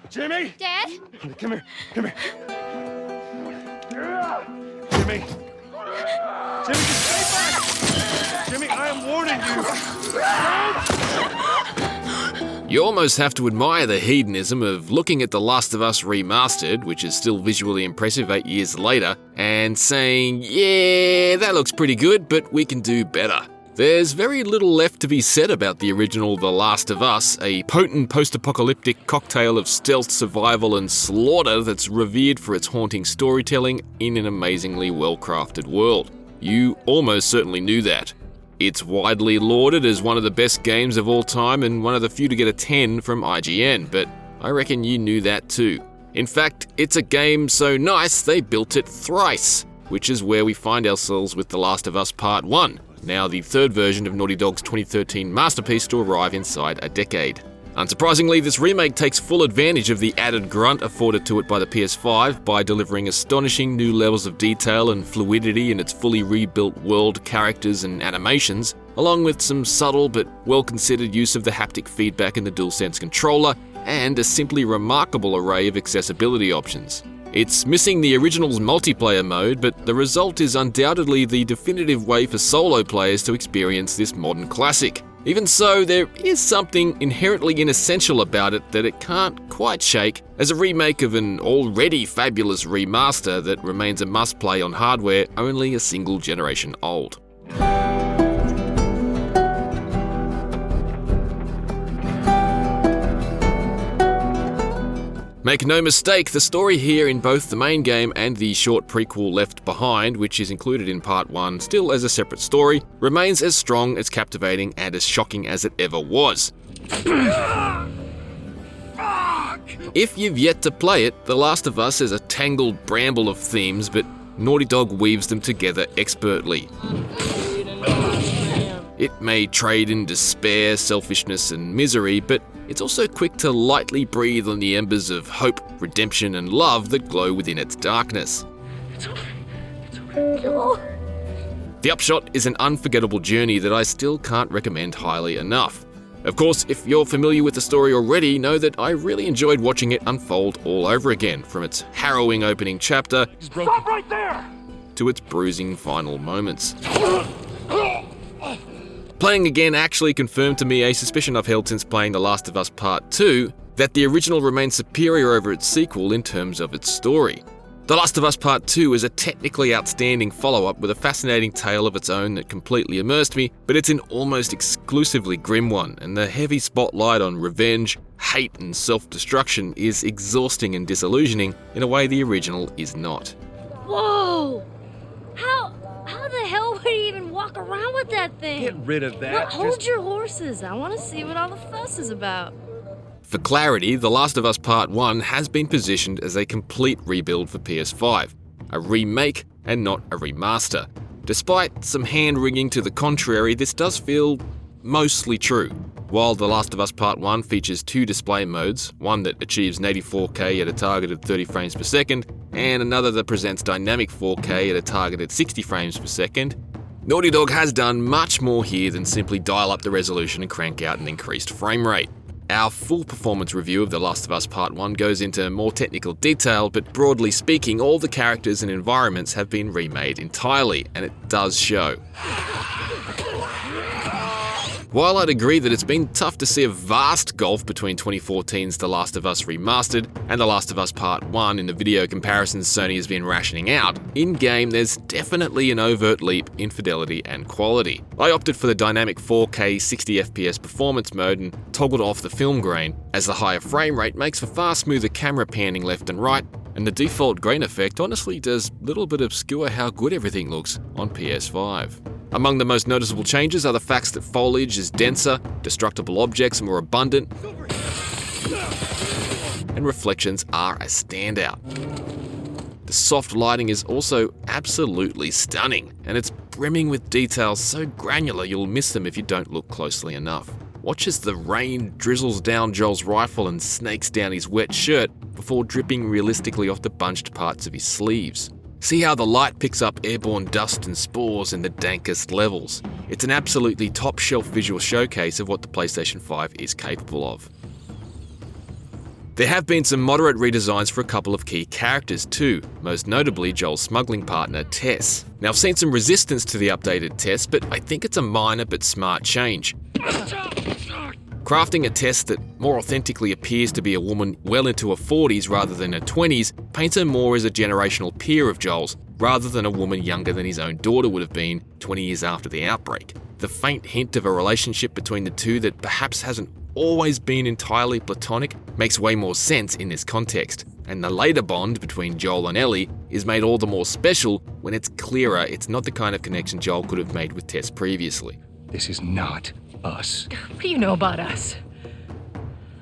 Jimmy! Dad? Come here. Jimmy! Jimmy, just stay back! Jimmy, I am warning you! You almost have to admire the hedonism of looking at The Last of Us Remastered, which is still visually impressive 8 years later, and saying, yeah, that looks pretty good, but we can do better. There's very little left to be said about the original The Last of Us, a potent post-apocalyptic cocktail of stealth, survival, and slaughter that's revered for its haunting storytelling in an amazingly well-crafted world. You almost certainly knew that. It's widely lauded as one of the best games of all time and one of the few to get a 10 from IGN, but I reckon you knew that too. In fact, it's a game so nice they built it thrice, which is where we find ourselves with The Last of Us Part 1, now the third version of Naughty Dog's 2013 masterpiece to arrive inside a decade. Unsurprisingly, this remake takes full advantage of the added grunt afforded to it by the PS5 by delivering astonishing new levels of detail and fluidity in its fully rebuilt world, characters, and animations, along with some subtle but well-considered use of the haptic feedback in the DualSense controller, and a simply remarkable array of accessibility options. It's missing the original's multiplayer mode, but the result is undoubtedly the definitive way for solo players to experience this modern classic. Even so, there is something inherently inessential about it that it can't quite shake as a remake of an already fabulous remaster that remains a must-play on hardware only a single generation old. Make no mistake, the story here in both the main game and the short prequel Left Behind, which is included in Part 1 still as a separate story, remains as strong, as captivating, and as shocking as it ever was. If you've yet to play it, The Last of Us is a tangled bramble of themes, but Naughty Dog weaves them together expertly. It may trade in despair, selfishness, and misery, but it's also quick to lightly breathe on the embers of hope, redemption, and love that glow within its darkness. The upshot is an unforgettable journey that I still can't recommend highly enough. Of course, if you're familiar with the story already, know that I really enjoyed watching it unfold all over again, from its harrowing opening chapter Stop right there! to its bruising final moments. Playing again actually confirmed to me a suspicion I've held since playing The Last of Us Part 2, that the original remains superior over its sequel in terms of its story. The Last of Us Part 2 is a technically outstanding follow-up with a fascinating tale of its own that completely immersed me, but it's an almost exclusively grim one, and the heavy spotlight on revenge, hate, and self-destruction is exhausting and disillusioning in a way the original is not. Whoa! How the hell would he even walk around with that thing? Get rid of that. Look, hold your horses. I want to see what all the fuss is about. For clarity, The Last of Us Part 1 has been positioned as a complete rebuild for PS5, a remake and not a remaster. Despite some hand-wringing to the contrary, this does feel mostly true. While The Last of Us Part 1 features two display modes, one that achieves 84K at a targeted 30 frames per second, and another that presents dynamic 4K at a targeted 60 frames per second, Naughty Dog has done much more here than simply dial up the resolution and crank out an increased frame rate. Our full performance review of The Last of Us Part 1 goes into more technical detail, but broadly speaking, all the characters and environments have been remade entirely, and it does show. While I'd agree that it's been tough to see a vast gulf between 2014's The Last of Us Remastered and The Last of Us Part 1 in the video comparisons Sony has been rationing out, in-game there's definitely an overt leap in fidelity and quality. I opted for the dynamic 4K 60fps performance mode and toggled off the film grain, as the higher frame rate makes for far smoother camera panning left and right, and the default grain effect honestly does little but obscure how good everything looks on PS5. Among the most noticeable changes are the facts that foliage is denser, destructible objects are more abundant, and reflections are a standout. The soft lighting is also absolutely stunning, and it's brimming with details so granular you'll miss them if you don't look closely enough. Watch as the rain drizzles down Joel's rifle and snakes down his wet shirt before dripping realistically off the bunched parts of his sleeves. See how the light picks up airborne dust and spores in the dankest levels. It's an absolutely top-shelf visual showcase of what the PlayStation 5 is capable of. There have been some moderate redesigns for a couple of key characters too, most notably Joel's smuggling partner, Tess. Now I've seen some resistance to the updated Tess, but I think it's a minor but smart change. Crafting a Tess that more authentically appears to be a woman well into her 40s rather than her 20s paints her more as a generational peer of Joel's, rather than a woman younger than his own daughter would have been 20 years after the outbreak. The faint hint of a relationship between the two that perhaps hasn't always been entirely platonic makes way more sense in this context, and the later bond between Joel and Ellie is made all the more special when it's clearer it's not the kind of connection Joel could have made with Tess previously. This is not us. What do you know about us?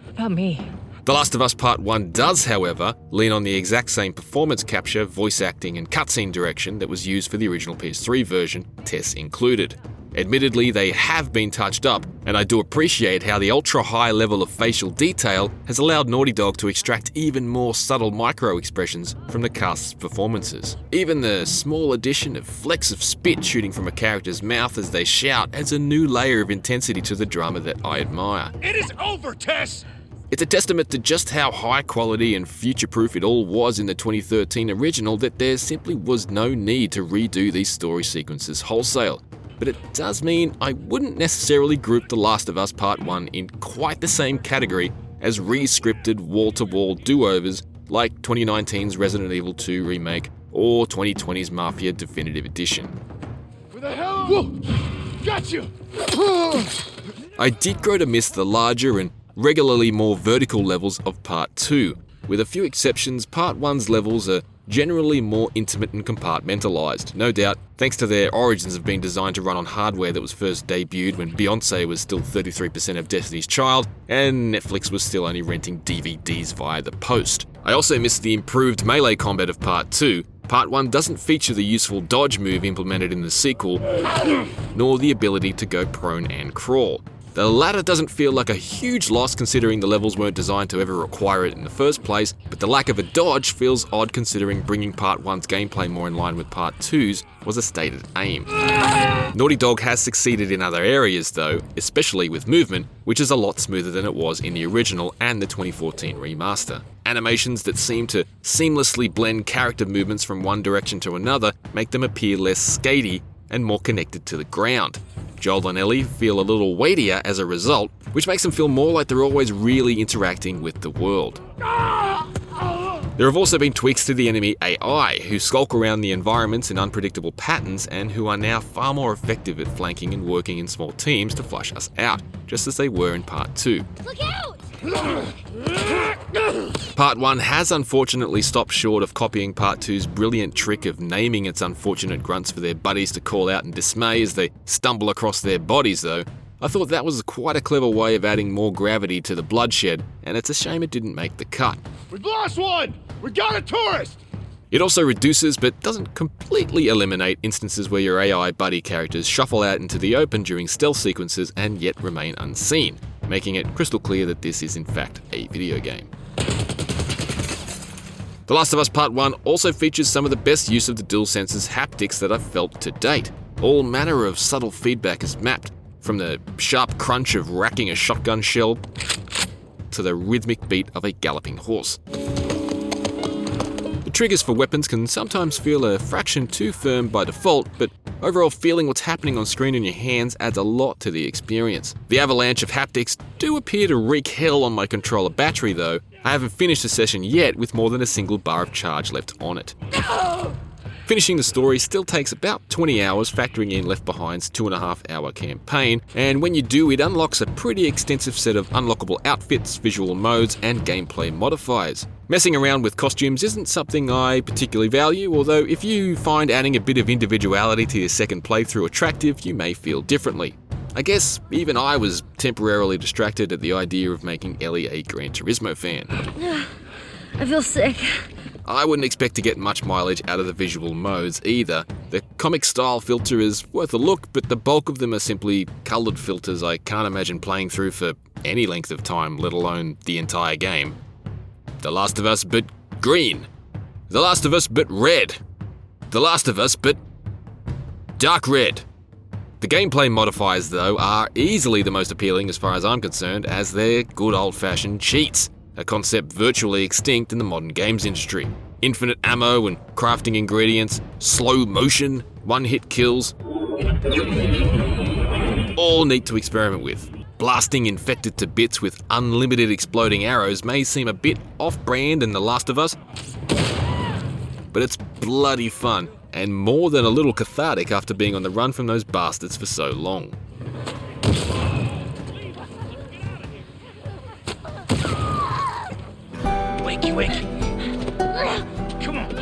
About me? The Last of Us Part 1 does, however, lean on the exact same performance capture, voice acting and cutscene direction that was used for the original PS3 version, Tess included. Admittedly, they have been touched up, and I do appreciate how the ultra-high level of facial detail has allowed Naughty Dog to extract even more subtle micro-expressions from the cast's performances. Even the small addition of flecks of spit shooting from a character's mouth as they shout adds a new layer of intensity to the drama that I admire. It is over, Tess! It's a testament to just how high quality and future-proof it all was in the 2013 original that there simply was no need to redo these story sequences wholesale. But it does mean I wouldn't necessarily group The Last of Us Part 1 in quite the same category as re-scripted wall-to-wall do-overs like 2019's Resident Evil 2 remake or 2020's Mafia Definitive Edition. Where the hell? Whoa! Got you! I did grow to miss the larger and regularly more vertical levels of Part 2. With a few exceptions, Part 1's levels are generally more intimate and compartmentalized, no doubt thanks to their origins of being designed to run on hardware that was first debuted when Beyoncé was still 33% of Destiny's Child and Netflix was still only renting DVDs via the post. I also missed the improved melee combat of Part 2. Part 1 doesn't feature the useful dodge move implemented in the sequel, nor the ability to go prone and crawl. The latter doesn't feel like a huge loss considering the levels weren't designed to ever require it in the first place, but the lack of a dodge feels odd considering bringing Part 1's gameplay more in line with Part 2's was a stated aim. Naughty Dog has succeeded in other areas though, especially with movement, which is a lot smoother than it was in the original and the 2014 remaster. Animations that seem to seamlessly blend character movements from one direction to another make them appear less skatey and more connected to the ground. Joel and Ellie feel a little weightier as a result, which makes them feel more like they're always really interacting with the world. There have also been tweaks to the enemy AI, who skulk around the environments in unpredictable patterns and who are now far more effective at flanking and working in small teams to flush us out, just as they were in Part 2. Look out! Part 1 has unfortunately stopped short of copying Part 2's brilliant trick of naming its unfortunate grunts for their buddies to call out in dismay as they stumble across their bodies though. I thought that was quite a clever way of adding more gravity to the bloodshed, and it's a shame it didn't make the cut. We've lost one! We got a tourist! It also reduces but doesn't completely eliminate instances where your AI buddy characters shuffle out into the open during stealth sequences and yet remain unseen, making it crystal clear that this is in fact a video game. The Last of Us Part 1 also features some of the best use of the DualSense's haptics that I've felt to date. All manner of subtle feedback is mapped, from the sharp crunch of racking a shotgun shell to the rhythmic beat of a galloping horse. The triggers for weapons can sometimes feel a fraction too firm by default, but overall feeling what's happening on screen in your hands adds a lot to the experience. The avalanche of haptics do appear to wreak hell on my controller battery though. I haven't finished the session yet with more than a single bar of charge left on it. Finishing the story still takes about 20 hours factoring in Left Behind's 2.5 hour campaign, and when you do it unlocks a pretty extensive set of unlockable outfits, visual modes and gameplay modifiers. Messing around with costumes isn't something I particularly value, although if you find adding a bit of individuality to your second playthrough attractive, you may feel differently. I guess even I was temporarily distracted at the idea of making Ellie a Gran Turismo fan. I feel sick. I wouldn't expect to get much mileage out of the visual modes either. The comic style filter is worth a look, but the bulk of them are simply coloured filters I can't imagine playing through for any length of time, let alone the entire game. The Last of Us but green. The Last of Us but red. The Last of Us but dark red. The gameplay modifiers though are easily the most appealing as far as I'm concerned, as they're good old-fashioned cheats. a concept virtually extinct in the modern games industry. Infinite ammo and crafting ingredients, slow motion, one-hit kills, all neat to experiment with. Blasting infected to bits with unlimited exploding arrows may seem a bit off-brand in The Last of Us, but it's bloody fun, and more than a little cathartic after being on the run from those bastards for so long. Wakey, wakey. Come on.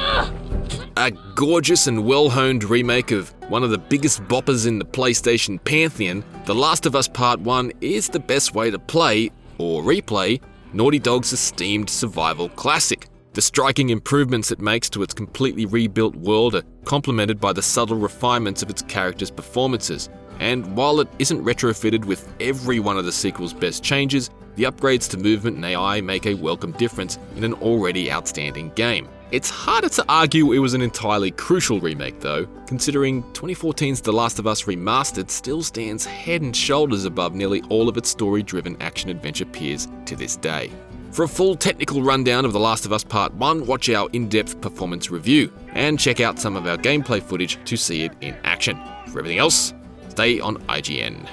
A gorgeous and well-honed remake of one of the biggest boppers in the PlayStation pantheon, The Last of Us Part 1 is the best way to play, or replay, Naughty Dog's esteemed survival classic. The striking improvements it makes to its completely rebuilt world are complemented by the subtle refinements of its characters' performances. And while it isn't retrofitted with every one of the sequel's best changes, the upgrades to movement and AI make a welcome difference in an already outstanding game. It's harder to argue it was an entirely crucial remake though, considering 2014's The Last of Us Remastered still stands head and shoulders above nearly all of its story-driven action-adventure peers to this day. For a full technical rundown of The Last of Us Part 1, watch our in-depth performance review, and check out some of our gameplay footage to see it in action. For everything else, stay on IGN.